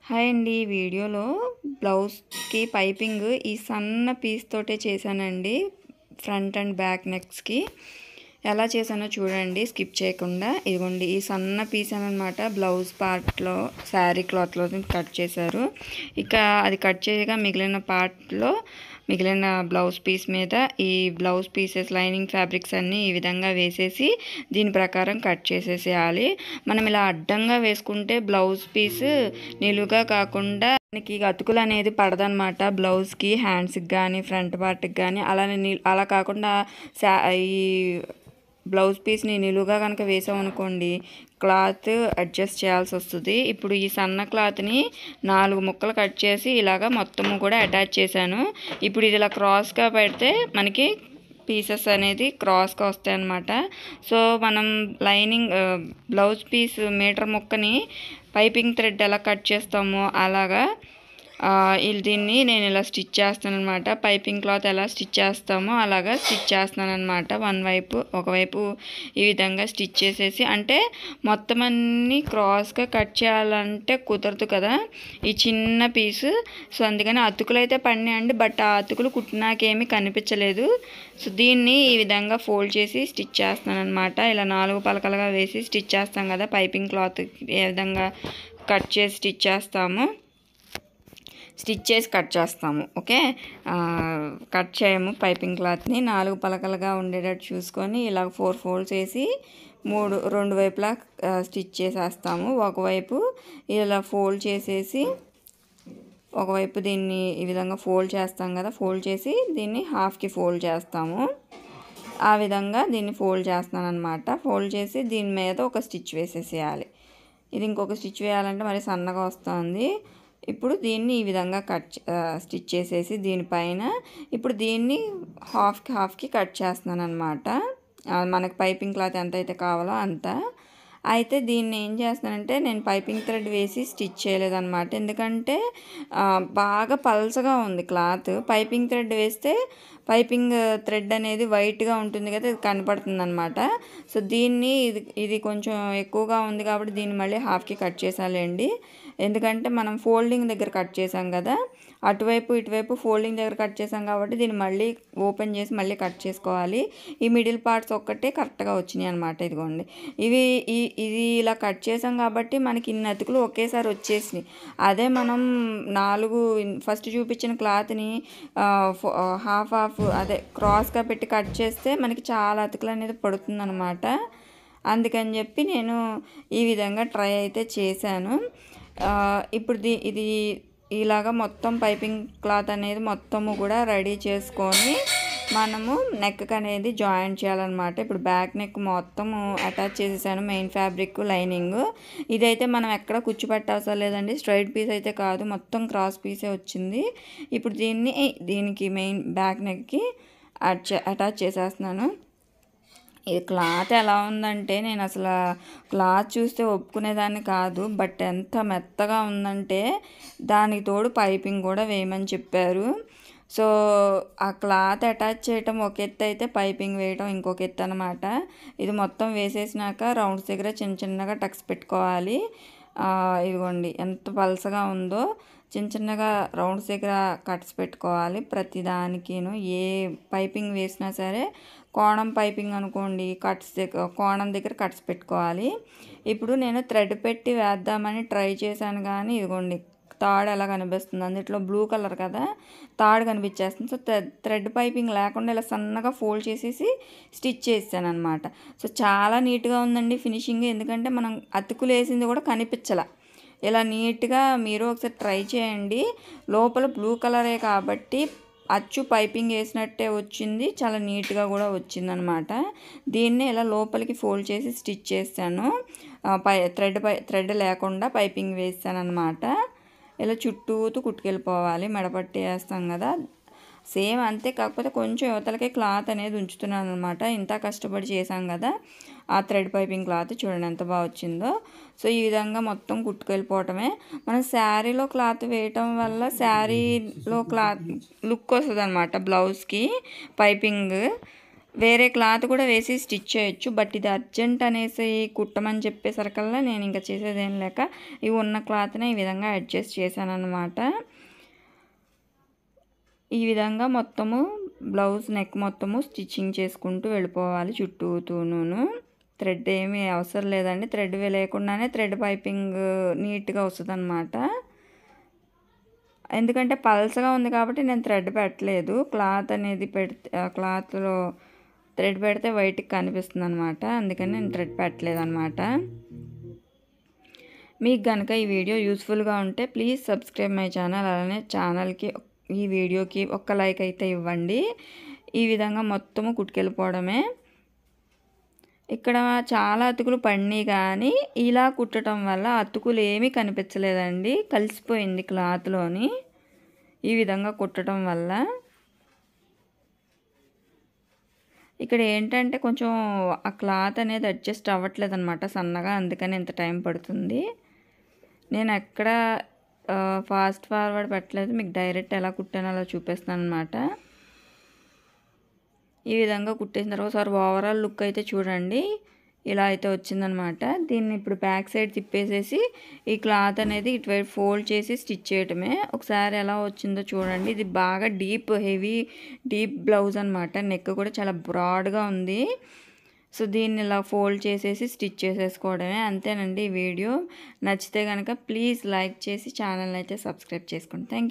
Hi అండి. ఈ వీడియోలో బ్లౌజ్‌కి పైపింగ్ ఈ సన్న పీస్ తోటే చేశానండి. ఫ్రంట్ అండ్ బ్యాక్ నెక్స్‌కి ఎలా చేశానో చూడండి స్కిప్ చేయకుండా. ఇదిగోండి ఈ సన్న పీస్ అనమాట బ్లౌజ్ పార్ట్‌లో శారీ క్లాత్‌లో కట్ చేశారు. ఇక అది కట్ చేయగా మిగిలిన బ్లౌజ్ పీస్ మీద ఈ బ్లౌజ్ పీసెస్ లైనింగ్ ఫ్యాబ్రిక్స్ అన్నీ ఈ విధంగా వేసేసి దీని ప్రకారం కట్ చేసేసేయాలి. మనం ఇలా అడ్డంగా వేసుకుంటే బ్లౌజ్ పీస్ నిలువుగా కాకుండా మనకి అతుకులు అనేది పడదనమాట. బ్లౌజ్కి హ్యాండ్స్కి కానీ ఫ్రంట్ పార్ట్కి కానీ అలా కాకుండా ఈ బ్లౌజ్ పీస్ని నిలువుగా కనుక వేసామనుకోండి క్లాత్ అడ్జస్ట్ చేయాల్సి వస్తుంది. ఇప్పుడు ఈ సన్న క్లాత్ని 4 ముక్కలు కట్ చేసి ఇలాగా మొత్తము కూడా అటాచ్ చేశాను. ఇప్పుడు ఇది ఇలా క్రాస్గా పెడితే మనకి పీసెస్ అనేది క్రాస్గా వస్తాయి అన్నమాట. సో మనం బ్లౌజ్ పీస్ మీటర్ ముక్కని పైపింగ్ థ్రెడ్ ఎలా కట్ చేస్తామో అలాగా దీన్ని నేను ఇలా స్టిచ్ చేస్తాను అనమాట. పైపింగ్ క్లాత్ ఎలా స్టిచ్ చేస్తామో అలాగా స్టిచ్ చేస్తున్నాను అనమాట. ఒకవైపు ఈ విధంగా స్టిచ్ చేసేసి, అంటే మొత్తం అన్నీ క్రాస్గా కట్ చేయాలంటే కుదరదు కదా ఈ చిన్న పీసు. సో అందుకని అతుకులు అయితే పడినాయండి, బట్ ఆ అతుకులు కుట్టినాకేమీ కనిపించలేదు. సో దీన్ని ఈ విధంగా ఫోల్డ్ చేసి స్టిచ్ చేస్తున్నాను అనమాట. ఇలా 4 పలకలుగా వేసి స్టిచ్ చేస్తాం కదా పైపింగ్ క్లాత్ ఏ విధంగా కట్ చేసి కట్ చేస్తాము. ఓకే, కట్ చేయము పైపింగ్ క్లాత్ని. 4 పలకలుగా ఉండేటట్టు చూసుకొని ఇలా 4 ఫోల్డ్స్ వేసి 2 వైపులా స్టిచ్ చేసేస్తాము. ఒకవైపు ఇలా ఫోల్డ్ చేసేసి ఒకవైపు దీన్ని ఈ విధంగా ఫోల్డ్ చేస్తాం కదా, ఫోల్డ్ చేసి దీన్ని హాఫ్కి ఫోల్డ్ చేస్తాము. ఆ విధంగా దీన్ని ఫోల్డ్ చేస్తాను అనమాట. ఫోల్డ్ చేసి దీని మీద ఒక స్టిచ్ వేసేసేయాలి. ఇది ఇంకొక స్టిచ్ వేయాలంటే మరి సన్నగా వస్తుంది. ఇప్పుడు దీన్ని ఈ విధంగా స్టిచ్ చేసేసి దీనిపైన ఇప్పుడు దీన్ని హాఫ్కి కట్ చేస్తున్నాను అనమాట. మనకు పైపింగ్ క్లాత్ ఎంత అయితే కావాలో అంత. అయితే దీన్ని ఏం చేస్తానంటే నేను పైపింగ్ థ్రెడ్ వేసి స్టిచ్ చేయలేదన్నమాట. ఎందుకంటే బాగా పల్చగా ఉంది క్లాత్. పైపింగ్ థ్రెడ్ వేస్తే పైపింగ్ థ్రెడ్ అనేది వైట్గా ఉంటుంది కదా, ఇది కనపడుతుంది అనమాట. సో ఇది కొంచెం ఎక్కువగా ఉంది కాబట్టి దీన్ని మళ్ళీ హాఫ్కి కట్ చేసాలండి. ఎందుకంటే మనం ఫోల్డింగ్ దగ్గర కట్ చేసాం కదా, అటువైపు ఇటువైపు ఫోల్డింగ్ దగ్గర కట్ చేసాం కాబట్టి దీన్ని మళ్ళీ ఓపెన్ చేసి మళ్ళీ కట్ చేసుకోవాలి. ఈ మిడిల్ పార్ట్స్ ఒక్కటే కరెక్ట్గా వచ్చినాయి అనమాట. ఇదిగోండి ఇది ఇలా కట్ చేసాం కాబట్టి మనకి ఇన్ని అతుకులు ఒకేసారి వచ్చేసినాయి. అదే మనం ఫస్ట్ చూపించిన క్లాత్ని హాఫ్ అదే క్రాస్గా పెట్టి కట్ చేస్తే మనకి చాలా అతుకులు అనేది పడుతుంది అనమాట. అందుకని చెప్పి నేను ఈ విధంగా ట్రై అయితే చేశాను. ఇప్పుడు ఇది ఇలాగా మొత్తం పైపింగ్ క్లాత్ అనేది మొత్తము కూడా రెడీ చేసుకొని మనము నెక్ అనేది జాయిన్ చేయాలన్నమాట. ఇప్పుడు బ్యాక్ నెక్ మొత్తము అటాచ్ చేసేసాను, మెయిన్ ఫ్యాబ్రిక్ లైనింగ్. ఇదైతే మనం ఎక్కడ కుచ్చు పెట్టవసరం లేదండి, స్ట్రైట్ పీస్ అయితే కాదు, మొత్తం క్రాస్ పీసే వచ్చింది. ఇప్పుడు దీనికి మెయిన్ బ్యాక్ నెక్కి అటాచ్ చేసేస్తున్నాను. ఇది క్లాత్ ఎలా ఉందంటే నేను అసలు క్లాత్ చూస్తే ఒప్పుకునేదాన్ని కాదు, బట్ ఎంత మెత్తగా ఉందంటే దానికి తోడు పైపింగ్ కూడా వేయమని చెప్పారు. సో ఆ క్లాత్ అటాచ్ చేయటం ఒక ఎత్తు అయితే పైపింగ్ వేయటం ఇంకొక ఎత్తు అనమాట. ఇది మొత్తం వేసేసినాక రౌండ్స్ దగ్గర చిన్నగా టక్స్ పెట్టుకోవాలి. ఇదిగోండి ఎంత పలసగా ఉందో, చిన్నగా రౌండ్స్ దగ్గర కట్స్ పెట్టుకోవాలి ప్రతి దానికిను. ఏ పైపింగ్ వేసినా సరే కోణం పైపింగ్ అనుకోండి, కోణం దగ్గర కట్స్ పెట్టుకోవాలి. ఇప్పుడు నేను థ్రెడ్ పెట్టి వేద్దామని ట్రై చేశాను, కానీ ఇదిగోండి తాడు ఎలా కనిపిస్తుంది, అందులో బ్లూ కలర్ కదా తాడు కనిపించేస్తుంది. సో థ్రెడ్ పైపింగ్ లేకుండా ఇలా సన్నగా ఫోల్డ్ చేసేసి స్టిచ్ చేసాను అనమాట. సో చాలా నీట్గా ఉందండి ఫినిషింగ్. ఎందుకంటే మనం అతుకులు వేసింది కూడా కనిపించాల. ఇలా నీట్గా మీరు ఒకసారి ట్రై చేయండి. లోపల బ్లూ కలరే కాబట్టి అచ్చు పైపింగ్ వేసినట్టే వచ్చింది, చాలా నీట్గా కూడా వచ్చిందనమాట. దీన్ని ఇలా లోపలికి ఫోల్డ్ చేసి స్టిచ్ చేస్తాను. థ్రెడ్ లేకుండా పైపింగ్ వేస్తాను అనమాట. ఇలా చుట్టూతూ కుట్టుకెళ్ళిపోవాలి. మెడపట్టి వేస్తాం కదా సేమ్ అంతే, కాకపోతే కొంచెం యువతలకే క్లాత్ అనేది ఉంచుతున్నాను అనమాట. ఇంత కష్టపడి చేసాం కదా, ఆ థ్రెడ్ పైపింగ్ క్లాత్ చూడండి ఎంత బాగా వచ్చిందో. సో ఈ విధంగా మొత్తం కుట్టుకెళ్ళిపోవటమే. మనం శారీలో క్లాత్ వేయటం వల్ల శారీలో క్లాత్ లుక్ వస్తుంది అనమాట బ్లౌజ్కి పైపింగ్ వేరే క్లాత్ కూడా వేసి స్టిచ్ చేయొచ్చు. బట్ ఇది అర్జెంట్ అనేసి కుట్టమని చెప్పేసరికల్లా నేను ఇంకా చేసేదేం లేక ఈ ఉన్న క్లాత్ని ఈ విధంగా అడ్జస్ట్ చేశానన్నమాట. ఈ విధంగా మొత్తము బ్లౌజ్ నెక్ మొత్తము స్టిచ్చింగ్ చేసుకుంటూ వెళ్ళిపోవాలి చుట్టూతూను. థ్రెడ్ ఏమీ అవసరం లేదండి. థ్రెడ్ లేకుండానే థ్రెడ్ పైపింగ్ నీట్గా వస్తుందన్నమాట. ఎందుకంటే పల్సగా ఉంది కాబట్టి నేను థ్రెడ్ పెట్టలేదు. క్లాత్ అనేది క్లాత్లో థ్రెడ్ పెడితే వైట్కి కనిపిస్తుంది అనమాట. అందుకని నేను థ్రెడ్ పెట్టలేదన్నమాట. మీకు కనుక ఈ వీడియో యూస్ఫుల్గా ఉంటే ప్లీజ్ సబ్స్క్రైబ్ మై ఛానల్. అలానే ఛానల్కి ఈ వీడియోకి ఒక్క లైక్ అయితే ఇవ్వండి. ఈ విధంగా మొత్తము కుట్టుకెళ్ళిపోవడమే. ఇక్కడ చాలా అతుకులు పడినాయి కానీ ఇలా కుట్టడం వల్ల అతుకులు ఏమీ కనిపించలేదండి. కలిసిపోయింది క్లాత్లోని ఈ విధంగా కుట్టడం వల్ల. ఇక్కడ ఏంటంటే కొంచెం ఆ క్లాత్ అనేది అడ్జస్ట్ అవ్వట్లేదు అనమాట సన్నగా, అందుకని ఇంత టైం పడుతుంది. నేను ఎక్కడ ఫాస్ట్ ఫార్వర్డ్ పెట్టలేదు, మీకు డైరెక్ట్ ఎలా కుట్టానో అలా చూపిస్తాను అనమాట. ఈ విధంగా కుట్టేసిన తర్వాత ఒకసారి ఓవరాల్ లుక్ అయితే చూడండి, ఇలా అయితే వచ్చిందనమాట. దీన్ని ఇప్పుడు బ్యాక్ సైడ్ తిప్పేసేసి ఈ క్లాత్ అనేది ఇటువైపు ఫోల్డ్ చేసి స్టిచ్ చేయటమే. ఒకసారి ఎలా వచ్చిందో చూడండి. ఇది బాగా హెవీ డీప్ బ్లౌజ్ అనమాట. నెక్ కూడా చాలా బ్రాడ్గా ఉంది. సో దీన్ని ఇలా ఫోల్డ్ చేసేసి స్టిచ్ చేసేసుకోవడమే, అంతేనండి. ఈ వీడియో నచ్చితే కనుక ప్లీజ్ లైక్ చేసి ఛానల్ అయితే సబ్స్క్రైబ్ చేసుకోండి. Thank you.